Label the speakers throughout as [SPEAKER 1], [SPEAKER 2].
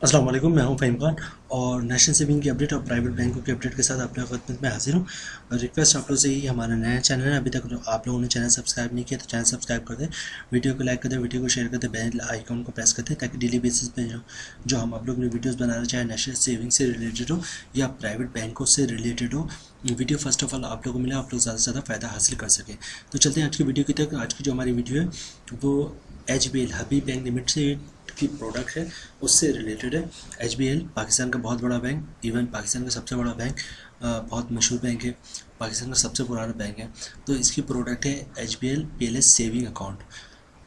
[SPEAKER 1] अस्सलाम वालेकुम, मैं हूं फ़हीम खान और नेशनल सेविंग की अपडेट और प्राइवेट बैंकों की अपडेट के साथ आप लोगों की खिदमत में हाजिर हूं। रिक्वेस्ट आप लोगों से ही, हमारा नया चैनल है, अभी तक आप लोगों ने चैनल सब्सक्राइब नहीं किया तो चैनल सब्सक्राइब कर दें, वीडियो को लाइक कर दें, वीडियो को शेयर कर दें, बेल आइकन को प्रेस कर दें ताकि डेली बेसिस पे जो हम आप लोग ने वीडियोज़ बना रहे, चाहे नेशनल सेविंग से रिलेटेड हो या प्राइवेट बैंकों से रिलेटेड हो, वीडियो फर्स्ट ऑफ ऑल आप लोगों को मिले, आप लोग ज़्यादा से ज़्यादा फ़ायदा हासिल कर सकें। तो चलते हैं आज की वीडियो की तक। आज की जो हमारी वीडियो है वो HBL हबीब बैंक लिमिटेड की प्रोडक्ट है, उससे रिलेटेड है। HBL पाकिस्तान का बहुत बड़ा बैंक, इवन पाकिस्तान का सबसे बड़ा बैंक, बहुत मशहूर बैंक है, पाकिस्तान का सबसे पुराना बैंक है। तो इसकी प्रोडक्ट है HBL PLS सेविंग अकाउंट।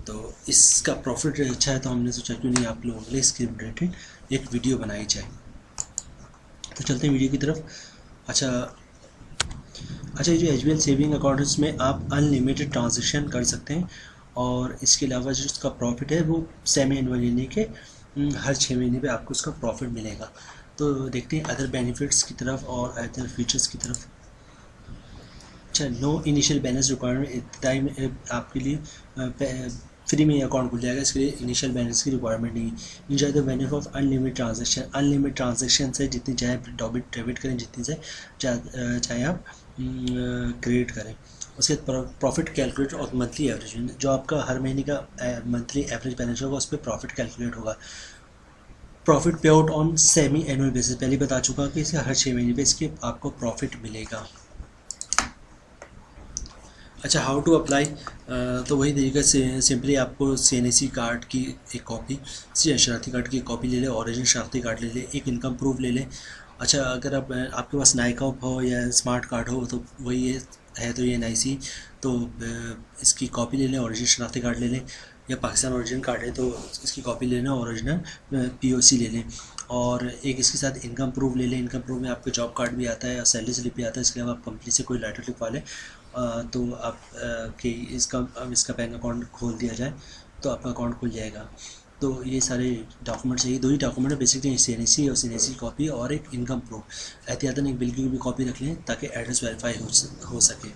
[SPEAKER 1] तो इसका प्रॉफिट अच्छा है तो हमने सोचा क्यों नहीं आप लोगों के लिए इसके रिलेटेड एक वीडियो बनाई जाए। तो चलते हैं वीडियो की तरफ। अच्छा, ये जो HBL सेविंग अकाउंट है इसमें आप अनलिमिटेड ट्रांजेक्शन कर सकते हैं और इसके अलावा जो उसका प्रॉफिट है वो सेमी एनुअल यानी कि हर 6 महीने पे आपको उसका प्रॉफिट मिलेगा। तो देखते हैं अदर बेनिफिट्स की तरफ और अदर फीचर्स की तरफ। अच्छा, no initial balance requirement, time आपके लिए फ्री में अकाउंट खुल जाएगा, इसके लिए इनिशियल बैलेंस की रिक्वायरमेंट नहीं है। Enjoy the benefit of unlimited transaction, unlimited transaction से जितनी चाहे डेबिट करें, जितनी चाहे आप क्रेडिट करें। उसके बाद प्रॉफिट कैलकुलेट और मंथली एवरेज, जो आपका हर महीने का मंथली एवरेज बैलेंस होगा उस पर प्रॉफिट कैलकुलेट होगा। प्रॉफिट पे out on semi annual basis, पहले बता चुका कि इसे हर 6 महीने पे इसके आपको प्रॉफिट मिलेगा। अच्छा, हाउ टू अप्लाई, तो वही तरीका से सिंपली आपको CNAC कार्ड की एक कॉपी, शनाख्ती कार्ड की एक कॉपी ले लें, ओरिजिनल शनाख्ती कार्ड ले लें, एक इनकम प्रूफ ले लें। अच्छा, अगर आपके पास नाइकॉप हो या स्मार्ट कार्ड हो तो वही है तो ये NIC, तो इसकी कॉपी ले लें, ओरिजिनल शनाख्ती कार्ड ले लें, या पाकिस्तान ओरिजिनल कार्ड है तो इसकी कॉपी ले लें, ओरिजिनल POC ले लें, और एक इसके साथ इनकम प्रूफ ले लें। इनकम प्रूफ में आपका जॉब कार्ड भी आता है और सैलरी स्लिप भी आता है। इसके अलावा आप कंपनी से कोई लेटर लिखवा लें तो आप कि इसका बैंक अकाउंट खोल दिया जाए तो आपका अकाउंट खुल जाएगा। तो ये सारे डॉक्यूमेंट चाहिए, दो ही डॉक्यूमेंट है बेसिकली, CNAC और CNAC कॉपी और एक इनकम प्रूफ। एहतियातन एक बिल की भी कॉपी रख लें ताकि एड्रेस वेरीफाई हो सके।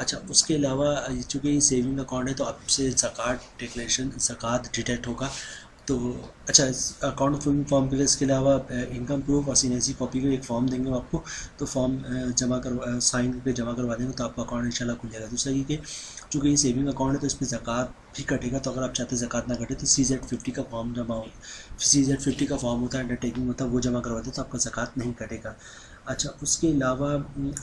[SPEAKER 1] अच्छा, उसके अलावा चूँकि सेविंग अकाउंट है तो आपसे ज़कात डिटेक्ट होगा। तो अच्छा, अकाउंट फिलिंग फॉर्म के लिए इसके अलावा इनकम प्रूफ और CNAC कॉपी का एक फॉर्म देंगे आपको, तो फॉर्म साइन पे जमा करवा देंगे तो आपका अकाउंट इंशाल्लाह खुल जाएगा। दूसरा ये कि चूँकि ये सेविंग अकाउंट है तो इसमें ज़कात भी कटेगा, तो अगर आप चाहते हैं ज़कात ना कटे तो CZ50 का फॉर्म CZ50 का फॉर्म होता है, अंडरटेकिंग होता है, वो जमा करवाते तो आपका ज़कात नहीं कटेगा। अच्छा, उसके अलावा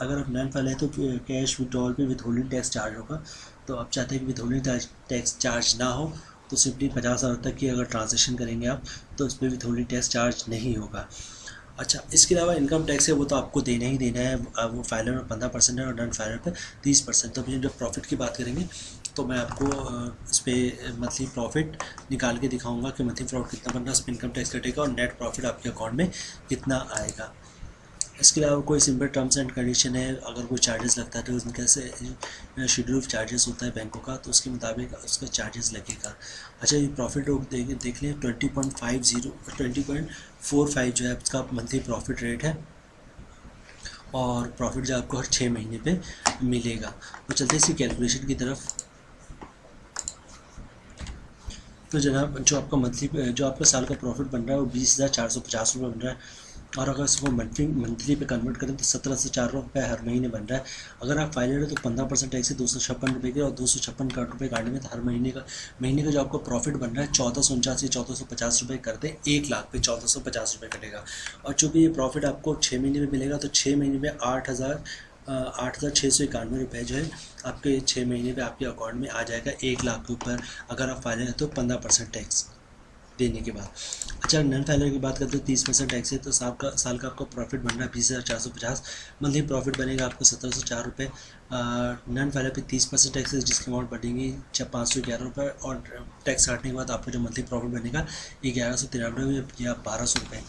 [SPEAKER 1] अगर आप नॉन फाइल है तो कैश विड्रॉल पे विथहोल्डिंग टैक्स चार्ज होगा। तो आप चाहते हैं कि विथहोल्डिंग टैक्स चार्ज ना हो तो सिंपली 50,000 तक की अगर ट्रांजेक्शन करेंगे आप तो उस पर विथहोल्डिंग टैक्स चार्ज नहीं होगा। अच्छा, इसके अलावा इनकम टैक्स है वो तो आपको देना ही देना है, वो फाइलर में 15% है और नॉन फाइलर पर 30%। तो फिर जब प्रॉफिट की बात करेंगे तो मैं आपको इस पर मंथली प्रॉफिट निकाल के दिखाऊंगा कि मंथली प्रॉफिट कितना बन रहा है, उस पर इनकम टैक्स कटेगा और नेट प्रॉफिट आपके अकाउंट में कितना आएगा। इसके अलावा कोई सिंपल टर्म्स एंड कंडीशन है, अगर कोई चार्जेस लगता है तो उनके से शेड्यूल चार्जेस होता है बैंकों का, तो उसके मुताबिक उसका चार्जेस लगेगा। अच्छा, ये प्रॉफिट देख लें 20.45 जो है उसका मंथली प्रॉफिट रेट है और प्रॉफिट जो आपको हर 6 महीने पे मिलेगा। तो चलते हैं इसकी कैलकुलेशन की तरफ। तो जनाब, जो आपका साल का प्रॉफिट बन रहा है वो 20,450 रुपये बन रहा है, और अगर इसको मंथली पे कन्वर्ट करें तो 17 से 4 रुपये हर महीने बन रहा है। अगर आप फाइनल है तो 15% टैक्स है 256 रुपये के, और 256 रुपये काटने में तो हर महीने का जो आपको प्रॉफिट बन रहा है 1449 रुपये करते 1 लाख पे 1450 रुपये कटेगा। और चूँकि ये प्रॉफिट आपको 6 महीने में मिलेगा तो 6 महीने में 8,691 रुपये जो है आपके 6 महीने पे आपके अकाउंट में आ जाएगा 1 लाख के ऊपर, अगर आप फाइनल है तो 15% टैक्स देने के बाद। अच्छा, नॉन फाइलर की बात करते हैं 30% टैक्स है, तो साल का आपका प्रॉफिट बन रहा है 20,450, मंथली प्रॉफिट बनेगा आपको 1704 रुपये। नॉन फाइलर पे 30% टैक्स है जिसकी अमाउंट बढ़ेगी 511 रुपये, और टैक्स काटने के बाद आपको जो मंथली प्रॉफिट बनेगा 1193 या 1200 रुपये।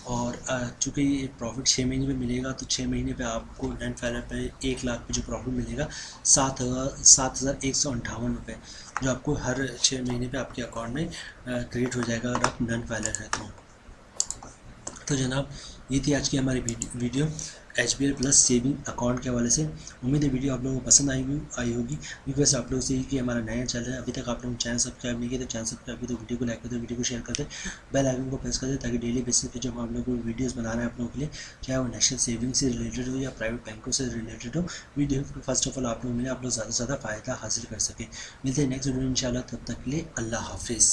[SPEAKER 1] और चूँकि ये प्रॉफिट 6 महीने में मिलेगा तो 6 महीने पे आपको नॉन फाइलर पे 1 लाख पे जो प्रॉफिट मिलेगा 7,158 रुपये, जो आपको हर 6 महीने पे आपके अकाउंट में क्रेडिट हो जाएगा अगर आप नॉन फाइलर है तो। तो जनाब ये थी आज की हमारी video HBL plus saving account के हवाले से। उम्मीद है वीडियो आप लोगों को पसंद आई होगी। रिक्वेस्ट आप लोगों से कि हमारा नया चैनल है, अभी तक आप लोग चैनल सब्सक्राइब नहीं किया तो चैनल सब्सक्राइब किया, तो वीडियो को लाइक कर दे, वीडियो को शेयर कर दे, बेल आइकन को प्रेस कर दे, ताकि डेली बेसिस पे जब हम लोग वीडियोज़ बना रहे हैं आप लोगों के लिए, चाहे वो नेशनल सेविंग से रिलेटेड हो या प्राइवेट बैंकों से रिलेटेड हो, वीडियो फर्स्ट ऑफ ऑल आप लोग मिले, आप लोग ज़्यादा से ज़्यादा फ़ायदा हासिल कर सकें। मिलते हैं नेक्स्ट वीडियो इंशाल्लाह, तब तक के लिए अल्लाह हाफिज़।